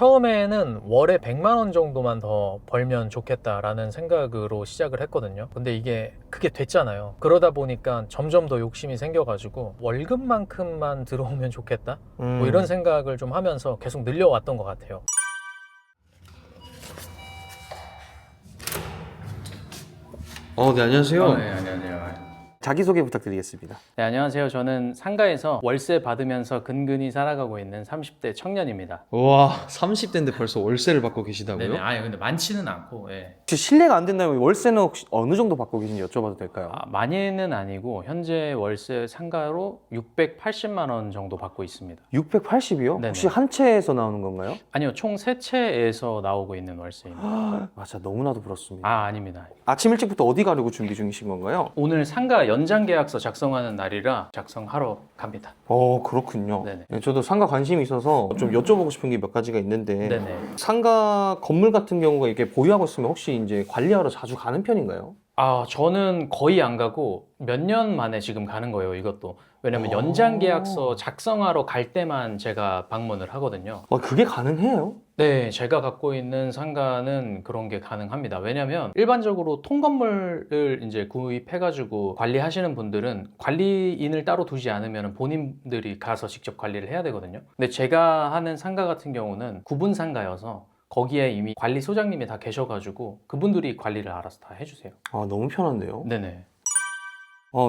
처음에는 월에 100만 원 정도만 더 벌면 좋겠다라는 생각으로 시작을 했거든요. 근데 이게 그게 됐잖아요. 그러다 보니까 점점 더 욕심이 생겨가지고 월급만큼만 들어오면 좋겠다? 뭐 이런 생각을 좀 하면서 계속 늘려왔던 것 같아요. 네, 안녕하세요. 네, 안녕하세요. 자기소개 부탁드리겠습니다. 네, 안녕하세요. 저는 상가에서 월세 받으면서 근근히 살아가고 있는 30대 청년입니다. 와, 30대인데 벌써 월세를 받고 계시다고요? 네네. 아니 근데 많지는 않고. 예. 혹시 실례가 안 된다면 월세는 혹시 어느 정도 받고 계신지 여쭤봐도 될까요? 많이는 아니고 현재 월세 상가로 680만 원 정도 받고 있습니다. 680이요? 네네. 혹시 한 채에서 나오는 건가요? 아니요, 총 3채에서 나오고 있는 월세입니다. 맞아, 너무나도 부럽습니다. 아닙니다. 아침 일찍부터 어디 가려고 준비 중이신 건가요? 오늘 상가 연장 계약서 작성하는 날이라 작성하러 갑니다. 그렇군요. 네네. 네, 저도 상가 관심이 있어서 좀 여쭤보고 싶은 게 몇 가지가 있는데 네네. 상가 건물 같은 경우가 이렇게 보유하고 있으면 혹시 이제 관리하러 자주 가는 편인가요? 저는 거의 안 가고 몇 년 만에 지금 가는 거예요, 이것도. 왜냐면 연장 계약서 작성하러 갈 때만 제가 방문을 하거든요. 그게 가능해요? 네, 제가 갖고 있는 상가는 그런 게 가능합니다. 왜냐면 일반적으로 통건물을 이제 구입해가지고 관리하시는 분들은 관리인을 따로 두지 않으면 본인들이 가서 직접 관리를 해야 되거든요. 근데 제가 하는 상가 같은 경우는 구분 상가여서 거기에 이미 관리소장님이 다 계셔가지고 그분들이 관리를 알아서 다 해주세요. 너무 편한데요? 네네.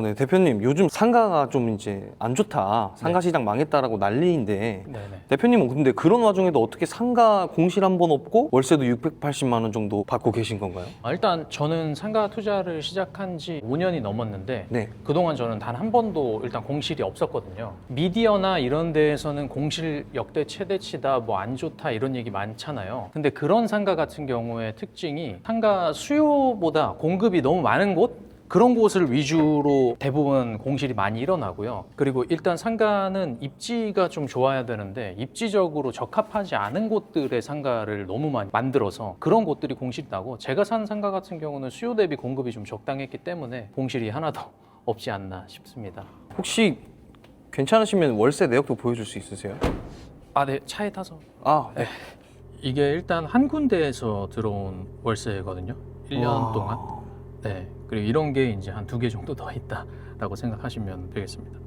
네, 대표님, 요즘 상가가 좀 이제 안 좋다, 상가 시장 망했다라고 난리인데, 네네. 대표님은 근데 그런 와중에도 어떻게 상가 공실 한 번 없고 월세도 680만 원 정도 받고 계신 건가요? 일단 저는 상가 투자를 시작한 지 5년이 넘었는데 네. 그동안 저는 단 한 번도 일단 공실이 없었거든요. 미디어나 이런 데에서는 공실 역대 최대치다, 뭐 안 좋다 이런 얘기 많잖아요. 근데 그런 상가 같은 경우의 특징이 상가 수요보다 공급이 너무 많은 곳? 그런 곳을 위주로 대부분 공실이 많이 일어나고요. 그리고 일단 상가는 입지가 좀 좋아야 되는데 입지적으로 적합하지 않은 곳들의 상가를 너무 많이 만들어서 그런 곳들이 공실이 나고, 제가 산 상가 같은 경우는 수요 대비 공급이 좀 적당했기 때문에 공실이 하나도 없지 않나 싶습니다. 혹시 괜찮으시면 월세 내역도 보여줄 수 있으세요? 네, 차에 타서. 네. 이게 일단 한 군데에서 들어온 월세거든요. 1년 동안. 네. 그리고 이런 게 이제 한 2개 정도 더 있다라고 생각하시면 되겠습니다.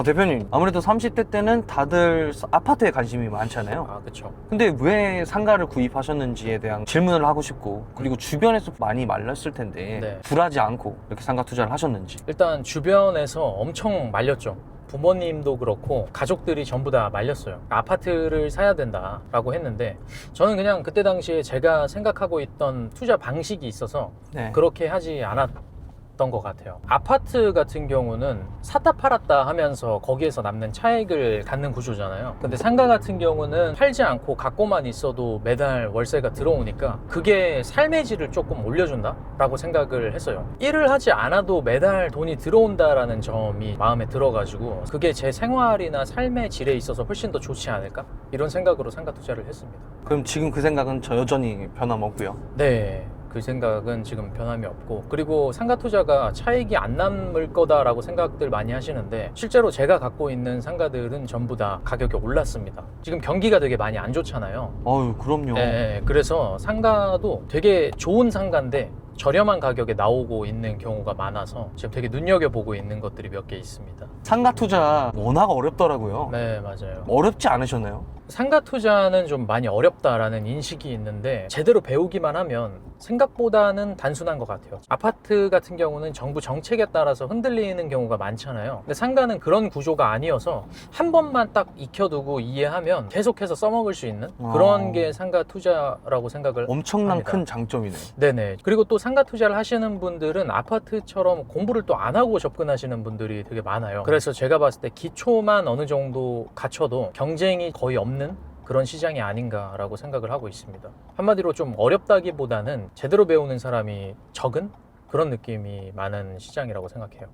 대표님, 아무래도 30대 때는 다들 아파트에 관심이 많잖아요. 그렇죠. 근데 왜 상가를 구입하셨는지에 대한 질문을 하고 싶고, 그리고 주변에서 많이 말렸을 텐데 네. 불하지 않고 이렇게 상가 투자를 하셨는지. 일단 주변에서 엄청 말렸죠. 부모님도 그렇고 가족들이 전부 다 말렸어요. 아파트를 사야 된다라고 했는데 저는 그냥 그때 당시에 제가 생각하고 있던 투자 방식이 있어서 네. 그렇게 하지 않았던 것 같아요. 아파트 같은 경우는 샀다 팔았다 하면서 거기에서 남는 차익을 갖는 구조잖아요. 근데 상가 같은 경우는 팔지 않고 갖고만 있어도 매달 월세가 들어오니까 그게 삶의 질을 조금 올려준다 라고 생각을 했어요. 일을 하지 않아도 매달 돈이 들어온다라는 점이 마음에 들어가지고 그게 제 생활이나 삶의 질에 있어서 훨씬 더 좋지 않을까, 이런 생각으로 상가 투자를 했습니다. 그럼 지금 그 생각은 여전히 변함없고요? 네, 그 생각은 지금 변함이 없고, 그리고 상가 투자가 차익이 안 남을 거다라고 생각들 많이 하시는데 실제로 제가 갖고 있는 상가들은 전부 다 가격이 올랐습니다. 지금 경기가 되게 많이 안 좋잖아요. 그럼요. 네, 그래서 상가도 되게 좋은 상가인데 저렴한 가격에 나오고 있는 경우가 많아서 지금 되게 눈여겨보고 있는 것들이 몇 개 있습니다. 상가 투자 워낙 어렵더라고요. 네, 맞아요. 어렵지 않으셨나요? 상가 투자는 좀 많이 어렵다라는 인식이 있는데 제대로 배우기만 하면 생각보다는 단순한 것 같아요. 아파트 같은 경우는 정부 정책에 따라서 흔들리는 경우가 많잖아요. 근데 상가는 그런 구조가 아니어서 한 번만 딱 익혀두고 이해하면 계속해서 써먹을 수 있는 그런 게 상가 투자라고 생각을 엄청난 합니다. 큰 장점이네요. 네네. 그리고 또 상가 투자를 하시는 분들은 아파트처럼 공부를 또 안 하고 접근하시는 분들이 되게 많아요. 그래서 제가 봤을 때 기초만 어느 정도 갖춰도 경쟁이 거의 없는 그런 시장이 아닌가라고 생각을 하고 있습니다. 한마디로 좀 어렵다기보다는 제대로 배우는 사람이 적은 그런 느낌이 많은 시장이라고 생각해요.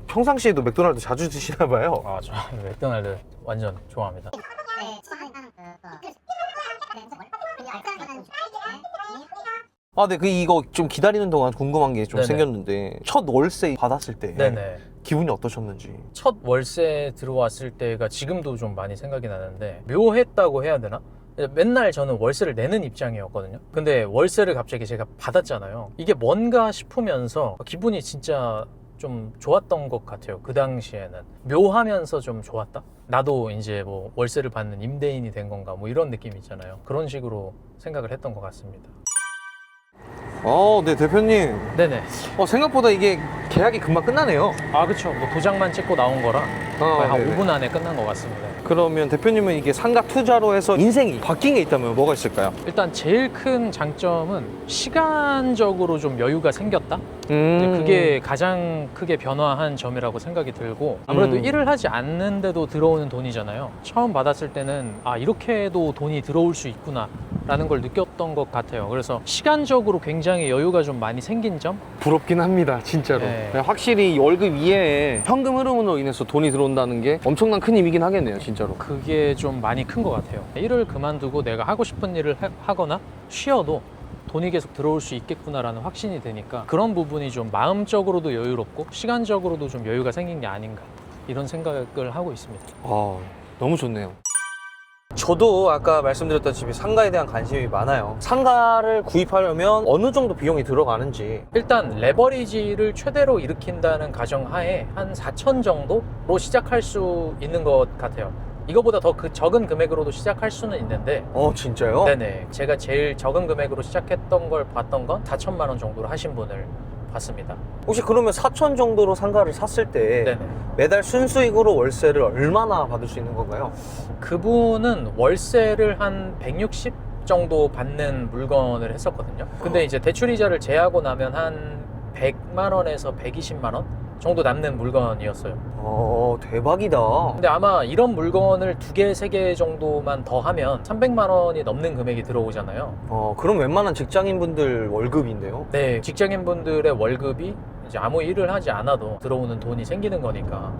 평상시에도 맥도날드 자주 드시나 봐요. 저 맥도날드 완전 좋아합니다. 네, 이거 좀 기다리는 동안 궁금한 게 좀 네네. 생겼는데, 첫 월세 받았을 때 네네. 기분이 어떠셨는지. 첫 월세 들어왔을 때가 지금도 좀 많이 생각이 나는데 묘했다고 해야 되나? 맨날 저는 월세를 내는 입장이었거든요. 근데 월세를 갑자기 제가 받았잖아요. 이게 뭔가 싶으면서 기분이 진짜 좀 좋았던 것 같아요. 그 당시에는 묘하면서 좀 좋았다. 나도 이제 뭐 월세를 받는 임대인이 된 건가 뭐 이런 느낌 있잖아요. 그런 식으로 생각을 했던 것 같습니다. 네, 대표님. 네네. 생각보다 이게 계약이 금방 끝나네요. 아 그쵸. 뭐 도장만 찍고 나온 거라 거의 한 네네. 5분 안에 끝난 것 같습니다. 그러면 대표님은 이게 상가 투자로 해서 인생이 바뀐 게 있다면 뭐가 있을까요? 일단 제일 큰 장점은 시간적으로 좀 여유가 생겼다. 근데 그게 가장 크게 변화한 점이라고 생각이 들고 아무래도 일을 하지 않는데도 들어오는 돈이잖아요. 처음 받았을 때는 아 이렇게도 돈이 들어올 수 있구나 라는 걸 느꼈던 것 같아요. 그래서 시간적으로 굉장히 여유가 좀 많이 생긴 점. 부럽긴 합니다, 진짜로. 네. 확실히 월급 이외에 현금 흐름으로 인해서 돈이 들어온다는 게 엄청난 큰 힘이긴 하겠네요, 진짜로. 그게 좀 많이 큰 것 같아요. 일을 그만두고 내가 하고 싶은 일을 하거나 쉬어도 돈이 계속 들어올 수 있겠구나라는 확신이 드니까 그런 부분이 좀 마음적으로도 여유롭고 시간적으로도 좀 여유가 생긴 게 아닌가 이런 생각을 하고 있습니다. 너무 좋네요. 저도 아까 말씀드렸다시피 상가에 대한 관심이 많아요. 상가를 구입하려면 어느 정도 비용이 들어가는지. 일단 레버리지를 최대로 일으킨다는 가정하에 한 4천 정도로 시작할 수 있는 것 같아요. 이거보다 더 적은 금액으로도 시작할 수는 있는데 진짜요? 네네, 제가 제일 적은 금액으로 시작했던 걸 봤던 건 4천만 원 정도로 하신 분을 봤습니다. 혹시 그러면 4천 정도로 상가를 샀을 때 네네. 매달 순수익으로 월세를 얼마나 받을 수 있는 건가요? 그분은 월세를 한 160 정도 받는 물건을 했었거든요. 근데 이제 대출이자를 제하고 나면 한 100만 원에서 120만 원 정도 남는 물건이었어요. 대박이다. 근데 아마 이런 물건을 2개, 3개 정도만 더 하면 300만 원이 넘는 금액이 들어오잖아요. 그럼 웬만한 직장인분들 월급인데요? 네, 직장인분들의 월급이 이제 아무 일을 하지 않아도 들어오는 돈이 생기는 거니까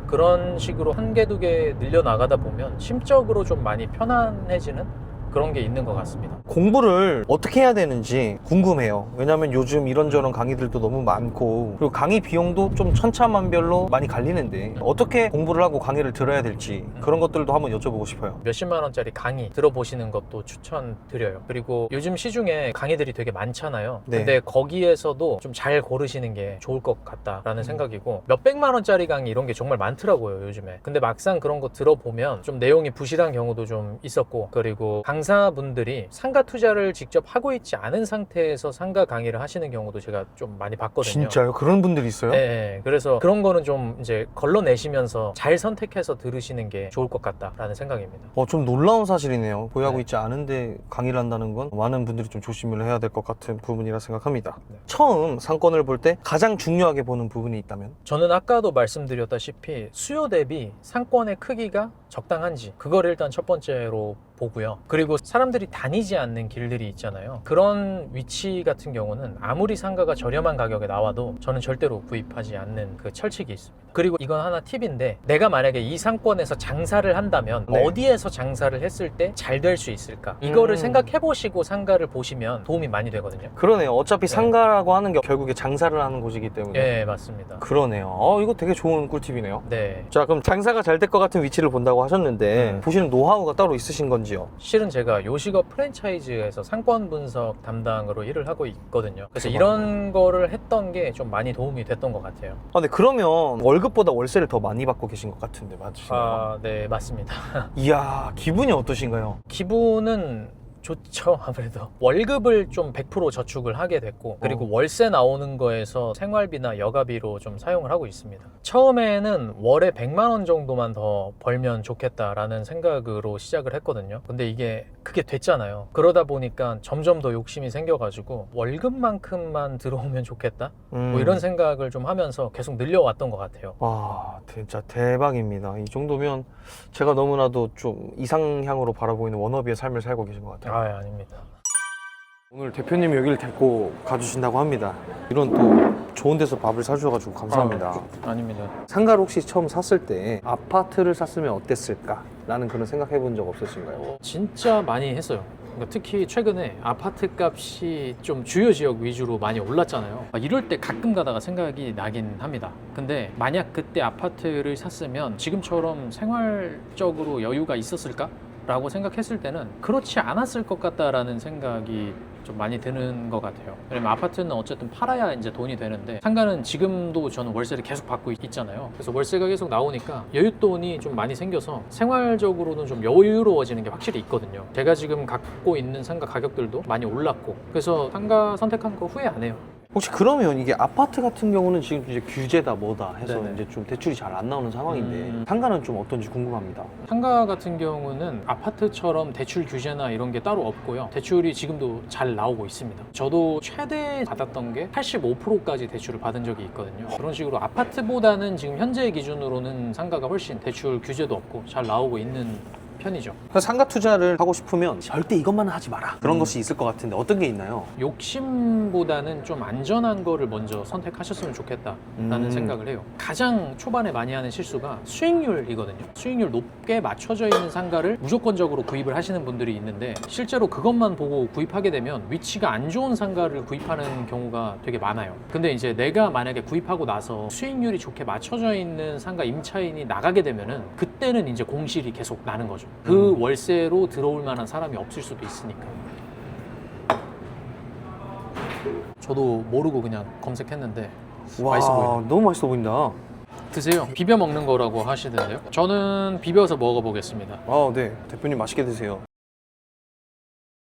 그런 식으로 한 개, 2개 늘려나가다 보면 심적으로 좀 많이 편안해지는 그런 게 있는 것 같습니다. 공부를 어떻게 해야 되는지 궁금해요. 왜냐면 요즘 이런저런 강의들도 너무 많고 그리고 강의 비용도 좀 천차만별로 많이 갈리는데 어떻게 공부를 하고 강의를 들어야 될지 그런 것들도 한번 여쭤보고 싶어요. 몇십만 원짜리 강의 들어보시는 것도 추천드려요. 그리고 요즘 시중에 강의들이 되게 많잖아요. 네. 근데 거기에서도 좀 잘 고르시는 게 좋을 것 같다라는 생각이고 몇백만 원짜리 강의 이런 게 정말 많더라고요, 요즘에. 근데 막상 그런 거 들어보면 좀 내용이 부실한 경우도 좀 있었고 그리고 강사분들이 상가 투자를 직접 하고 있지 않은 상태에서 상가 강의를 하시는 경우도 제가 좀 많이 봤거든요. 진짜요? 그런 분들이 있어요? 네, 그래서 그런 거는 좀 이제 걸러내시면서 잘 선택해서 들으시는 게 좋을 것 같다라는 생각입니다. 좀 놀라운 사실이네요. 보유하고 네. 있지 않은데 강의를 한다는 건 많은 분들이 좀 조심을 해야 될 것 같은 부분이라 생각합니다. 네. 처음 상권을 볼 때 가장 중요하게 보는 부분이 있다면? 저는 아까도 말씀드렸다시피 수요 대비 상권의 크기가 적당한지 그걸 일단 첫 번째로 보고요. 그리고 사람들이 다니지 않는 길들이 있잖아요. 그런 위치 같은 경우는 아무리 상가가 저렴한 가격에 나와도 저는 절대로 구입하지 않는 그 철칙이 있습니다. 그리고 이건 하나 팁인데 내가 만약에 이 상권에서 장사를 한다면 네. 어디에서 장사를 했을 때 잘 될 수 있을까? 이거를 생각해 보시고 상가를 보시면 도움이 많이 되거든요. 그러네요. 어차피 네. 상가라고 하는 게 결국에 장사를 하는 곳이기 때문에. 네, 맞습니다. 그러네요. 이거 되게 좋은 꿀팁이네요. 네. 자, 그럼 장사가 잘 될 것 같은 위치를 본다고 하셨는데 보시는 노하우가 따로 있으신 건지요? 실은 제가 요식업 프랜차이즈에서 상권 분석 담당으로 일을 하고 있거든요. 그래서 대박이네. 이런 거를 했던 게 좀 많이 도움이 됐던 것 같아요. 근데 그러면 월급보다 월세를 더 많이 받고 계신 것 같은데 맞으신가요? 네, 맞습니다. 이야, 기분이 어떠신가요? 기분은 좋죠. 아무래도 월급을 좀 100% 저축을 하게 됐고 그리고 월세 나오는 거에서 생활비나 여가비로 좀 사용을 하고 있습니다. 처음에는 월에 100만 원 정도만 더 벌면 좋겠다라는 생각으로 시작을 했거든요. 근데 이게 그게 됐잖아요. 그러다 보니까 점점 더 욕심이 생겨가지고 월급만큼만 들어오면 좋겠다 뭐 이런 생각을 좀 하면서 계속 늘려왔던 것 같아요. 와, 진짜 대박입니다. 이 정도면 제가 너무나도 좀 이상향으로 바라보이는 워너비의 삶을 살고 계신 것 같아요. 아닙니다. 오늘 대표님이 여기를 데리고 가주신다고 합니다. 이런 또 좋은 데서 밥을 사주셔가지고 감사합니다. 아닙니다. 상가를 혹시 처음 샀을 때 아파트를 샀으면 어땠을까? 라는 그런 생각 해본 적 없으신가요? 진짜 많이 했어요. 그러니까 특히 최근에 아파트 값이 좀 주요 지역 위주로 많이 올랐잖아요. 이럴 때 가끔 가다가 생각이 나긴 합니다. 근데 만약 그때 아파트를 샀으면 지금처럼 생활적으로 여유가 있었을까? 라고 생각했을 때는 그렇지 않았을 것 같다라는 생각이 좀 많이 드는 것 같아요. 왜냐면 아파트는 어쨌든 팔아야 이제 돈이 되는데 상가는 지금도 저는 월세를 계속 받고 있잖아요. 그래서 월세가 계속 나오니까 여윳돈이 좀 많이 생겨서 생활적으로는 좀 여유로워지는 게 확실히 있거든요. 제가 지금 갖고 있는 상가 가격들도 많이 올랐고 그래서 상가 선택한 거 후회 안 해요. 혹시 그러면 이게 아파트 같은 경우는 지금 이제 규제다 뭐다 해서 네네. 이제 좀 대출이 잘 안 나오는 상황인데 상가는 좀 어떤지 궁금합니다. 상가 같은 경우는 아파트처럼 대출 규제나 이런 게 따로 없고요. 대출이 지금도 잘 나오고 있습니다. 저도 최대 받았던 게 85%까지 대출을 받은 적이 있거든요. 그런 식으로 아파트보다는 지금 현재 기준으로는 상가가 훨씬 대출 규제도 없고 잘 나오고 있는 편이죠. 그래서 상가 투자를 하고 싶으면 절대 이것만은 하지 마라 그런 것이 있을 것 같은데 어떤 게 있나요? 욕심보다는 좀 안전한 거를 먼저 선택하셨으면 좋겠다라는 생각을 해요. 가장 초반에 많이 하는 실수가 수익률이거든요. 수익률 높게 맞춰져 있는 상가를 무조건적으로 구입을 하시는 분들이 있는데 실제로 그것만 보고 구입하게 되면 위치가 안 좋은 상가를 구입하는 경우가 되게 많아요. 근데 이제 내가 만약에 구입하고 나서 수익률이 좋게 맞춰져 있는 상가 임차인이 나가게 되면은 그때는 이제 공실이 계속 나는 거죠. 그 월세로 들어올 만한 사람이 없을 수도 있으니까. 저도 모르고 그냥 검색했는데 와, 맛있어 보이네요. 너무 맛있어 보인다. 드세요. 비벼 먹는 거라고 하시던데요. 저는 비벼서 먹어보겠습니다. 네. 대표님 맛있게 드세요.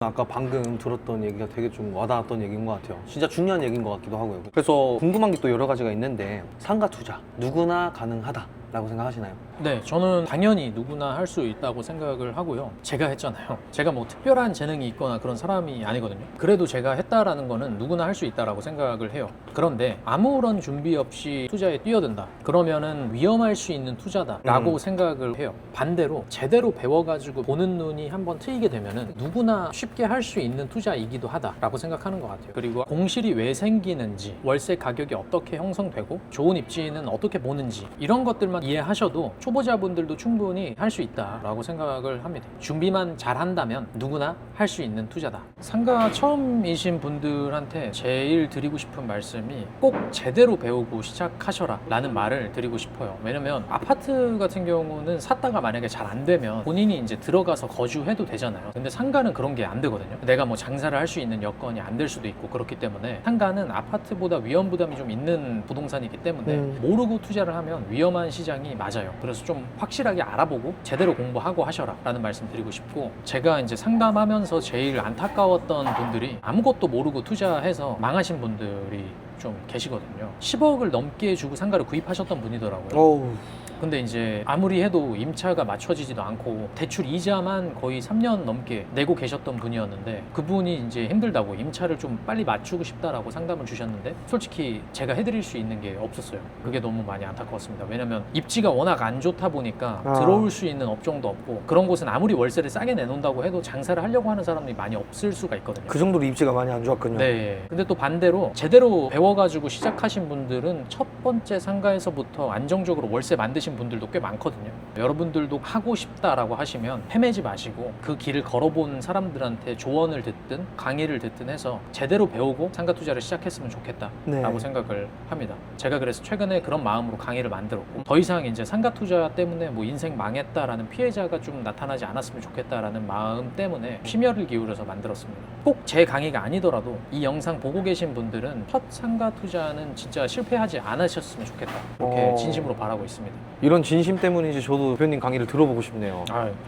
아까 방금 들었던 얘기가 되게 좀 와닿았던 얘기인 것 같아요. 진짜 중요한 얘기인 것 같기도 하고요. 그래서 궁금한 게 또 여러 가지가 있는데 상가 투자 누구나 가능하다라고 생각하시나요? 네, 저는 당연히 누구나 할 수 있다고 생각을 하고요. 제가 했잖아요. 제가 뭐 특별한 재능이 있거나 그런 사람이 아니거든요. 그래도 제가 했다라는 거는 누구나 할 수 있다라고 생각을 해요. 그런데 아무런 준비 없이 투자에 뛰어든다. 그러면은 위험할 수 있는 투자다라고 생각을 해요. 반대로 제대로 배워가지고 보는 눈이 한번 트이게 되면은 누구나 쉽게 할 수 있는 투자이기도 하다라고 생각하는 것 같아요. 그리고 공실이 왜 생기는지, 월세 가격이 어떻게 형성되고, 좋은 입지는 어떻게 보는지 이런 것들만 이해하셔도 초보자분들도 충분히 할 수 있다라고 생각을 합니다. 준비만 잘 한다면 누구나 할 수 있는 투자다. 상가 처음이신 분들한테 제일 드리고 싶은 말씀이 꼭 제대로 배우고 시작하셔라 라는 말을 드리고 싶어요. 왜냐면 아파트 같은 경우는 샀다가 만약에 잘 안 되면 본인이 이제 들어가서 거주해도 되잖아요. 근데 상가는 그런 게 안 되거든요. 내가 뭐 장사를 할 수 있는 여건이 안 될 수도 있고 그렇기 때문에 상가는 아파트보다 위험 부담이 좀 있는 부동산이기 때문에 모르고 투자를 하면 위험한 시장이 맞아요. 그래서 좀 확실하게 알아보고 제대로 공부하고 하셔라 라는 말씀 드리고 싶고, 제가 이제 상담하면서 제일 안타까웠던 분들이 아무것도 모르고 투자해서 망하신 분들이 좀 계시거든요. 10억을 넘게 주고 상가를 구입하셨던 분이더라고요. 어우. 근데 이제 아무리 해도 임차가 맞춰지지도 않고 대출 이자만 거의 3년 넘게 내고 계셨던 분이었는데, 그분이 이제 힘들다고 임차를 좀 빨리 맞추고 싶다라고 상담을 주셨는데 솔직히 제가 해드릴 수 있는 게 없었어요. 그게 너무 많이 안타까웠습니다. 왜냐면 입지가 워낙 안 좋다 보니까 들어올 수 있는 업종도 없고, 그런 곳은 아무리 월세를 싸게 내놓는다고 해도 장사를 하려고 하는 사람이 많이 없을 수가 있거든요. 그 정도로 입지가 많이 안 좋았군요. 네. 근데 또 반대로 제대로 배워가지고 시작하신 분들은 첫 번째 상가에서부터 안정적으로 월세 만드신 분들도 꽤 많거든요. 여러분들도 하고 싶다라고 하시면 헤매지 마시고 그 길을 걸어본 사람들한테 조언을 듣든 강의를 듣든 해서 제대로 배우고 상가 투자를 시작했으면 좋겠다라고 네. 생각을 합니다. 제가 그래서 최근에 그런 마음으로 강의를 만들었고, 더 이상 이제 상가 투자 때문에 뭐 인생 망했다라는 피해자가 좀 나타나지 않았으면 좋겠다라는 마음 때문에 심혈을 기울여서 만들었습니다. 꼭 제 강의가 아니더라도 이 영상 보고 계신 분들은 첫 상가 투자는 진짜 실패하지 않으셨으면 좋겠다, 이렇게 진심으로 바라고 있습니다. 이런 진심 때문인지 저도 대표님 강의를 들어보고 싶네요.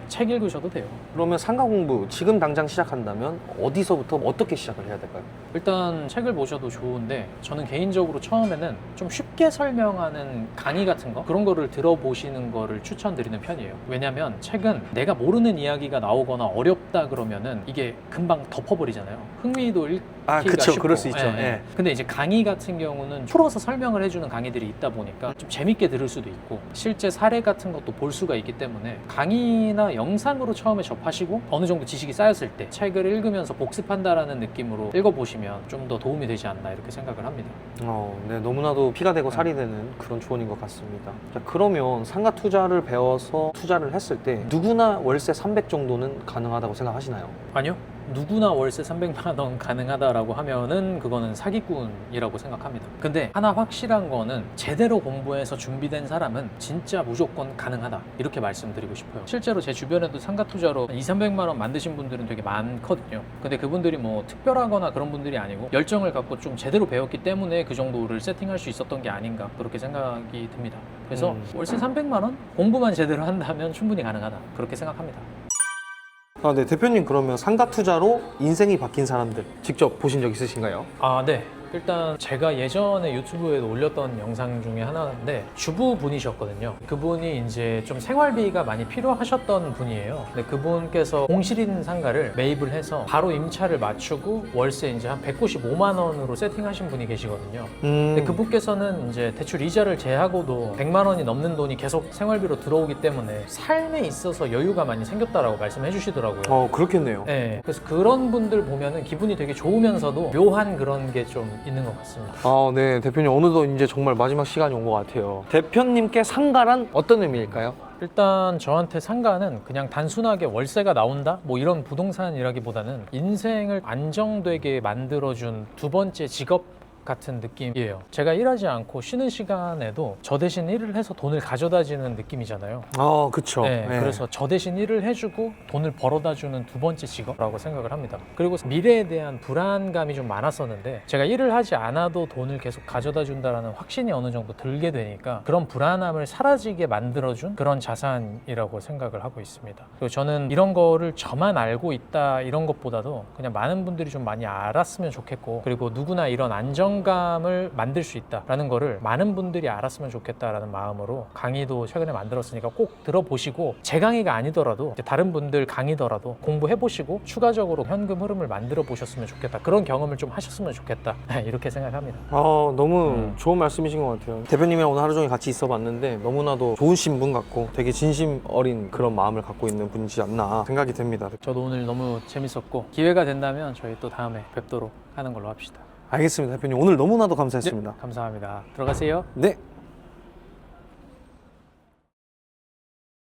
책 읽으셔도 돼요. 그러면 상가 공부 지금 당장 시작한다면 어디서부터 어떻게 시작을 해야 될까요? 일단 책을 보셔도 좋은데 저는 개인적으로 처음에는 좀 쉽게 설명하는 강의 같은 거, 그런 거를 들어보시는 거를 추천드리는 편이에요. 왜냐면 책은 내가 모르는 이야기가 나오거나 어렵다 그러면은 이게 금방 덮어버리잖아요. 흥미도 잃기가 그쵸. 쉽고. 그럴 수 있죠. 예, 예. 예. 근데 이제 강의 같은 경우는 풀어서 설명을 해주는 강의들이 있다 보니까 좀 재밌게 들을 수도 있고 실제 사례 같은 것도 볼 수가 있기 때문에 강의나 영상으로 처음에 접하시고 어느 정도 지식이 쌓였을 때 책을 읽으면서 복습한다라는 느낌으로 읽어보시면 좀 더 도움이 되지 않나 이렇게 생각을 합니다. 네, 너무나도 피가 되고 살이 되는 그런 조언인 것 같습니다. 자, 그러면 상가 투자를 배워서 투자를 했을 때 누구나 월세 300 정도는 가능하다고 생각하시나요? 아니요, 누구나 월세 300만 원 가능하다라고 하면은 그거는 사기꾼이라고 생각합니다. 근데 하나 확실한 거는 제대로 공부해서 준비된 사람은 진짜 무조건 가능하다 이렇게 말씀드리고 싶어요. 실제로 제 주변에도 상가 투자로 200~300만 원 만드신 분들은 되게 많거든요. 근데 그분들이 뭐 특별하거나 그런 분들이 아니고 열정을 갖고 좀 제대로 배웠기 때문에 그 정도를 세팅할 수 있었던 게 아닌가 그렇게 생각이 듭니다. 그래서 월세 300만 원? 공부만 제대로 한다면 충분히 가능하다 그렇게 생각합니다. 아, 네. 대표님 그러면 상가 투자로 인생이 바뀐 사람들 직접 보신 적 있으신가요? 아, 네. 일단 제가 예전에 유튜브에도 올렸던 영상 중에 하나인데 주부분이셨거든요. 그분이 이제 좀 생활비가 많이 필요하셨던 분이에요. 근데 그분께서 공실인 상가를 매입을 해서 바로 임차를 맞추고 월세 이제 한 195만 원으로 세팅하신 분이 계시거든요. 근데 그분께서는 이제 대출 이자를 제하고도 100만 원이 넘는 돈이 계속 생활비로 들어오기 때문에 삶에 있어서 여유가 많이 생겼다라고 말씀해 주시더라고요. 그렇겠네요. 네, 그래서 그런 분들 보면은 기분이 되게 좋으면서도 묘한 그런 게 좀 있는 것 같습니다. 아, 네. 대표님 어느덧 이제 정말 마지막 시간이 온 것 같아요. 대표님께 상가란 어떤 의미일까요? 일단 저한테 상가는 그냥 단순하게 월세가 나온다? 뭐 이런 부동산이라기보다는 인생을 안정되게 만들어준 두 번째 직업 같은 느낌이에요. 제가 일하지 않고 쉬는 시간에도 저 대신 일을 해서 돈을 가져다 주는 느낌이잖아요. 그쵸. 네, 네. 그래서 저 대신 일을 해주고 돈을 벌어다 주는 두 번째 직업이라고 생각을 합니다. 그리고 미래에 대한 불안감이 좀 많았었는데 제가 일을 하지 않아도 돈을 계속 가져다 준다라는 확신이 어느 정도 들게 되니까 그런 불안함을 사라지게 만들어준 그런 자산이라고 생각을 하고 있습니다. 그리고 저는 이런 거를 저만 알고 있다 이런 것보다도 그냥 많은 분들이 좀 많이 알았으면 좋겠고 그리고 누구나 이런 안정감을 만들 수 있다라는 거를 많은 분들이 알았으면 좋겠다라는 마음으로 강의도 최근에 만들었으니까 꼭 들어보시고 제 강의가 아니더라도 이제 다른 분들 강의더라도 공부해보시고 추가적으로 현금 흐름을 만들어 보셨으면 좋겠다. 그런 경험을 좀 하셨으면 좋겠다. 이렇게 생각합니다. 너무 좋은 말씀이신 것 같아요. 대표님이랑 오늘 하루 종일 같이 있어 봤는데 너무나도 좋으신 분 같고 되게 진심 어린 그런 마음을 갖고 있는 분이지 않나 생각이 됩니다. 저도 오늘 너무 재밌었고 기회가 된다면 저희 또 다음에 뵙도록 하는 걸로 합시다. 알겠습니다. 대표님 오늘 너무나도 감사했습니다. 감사합니다. 들어가세요. 네.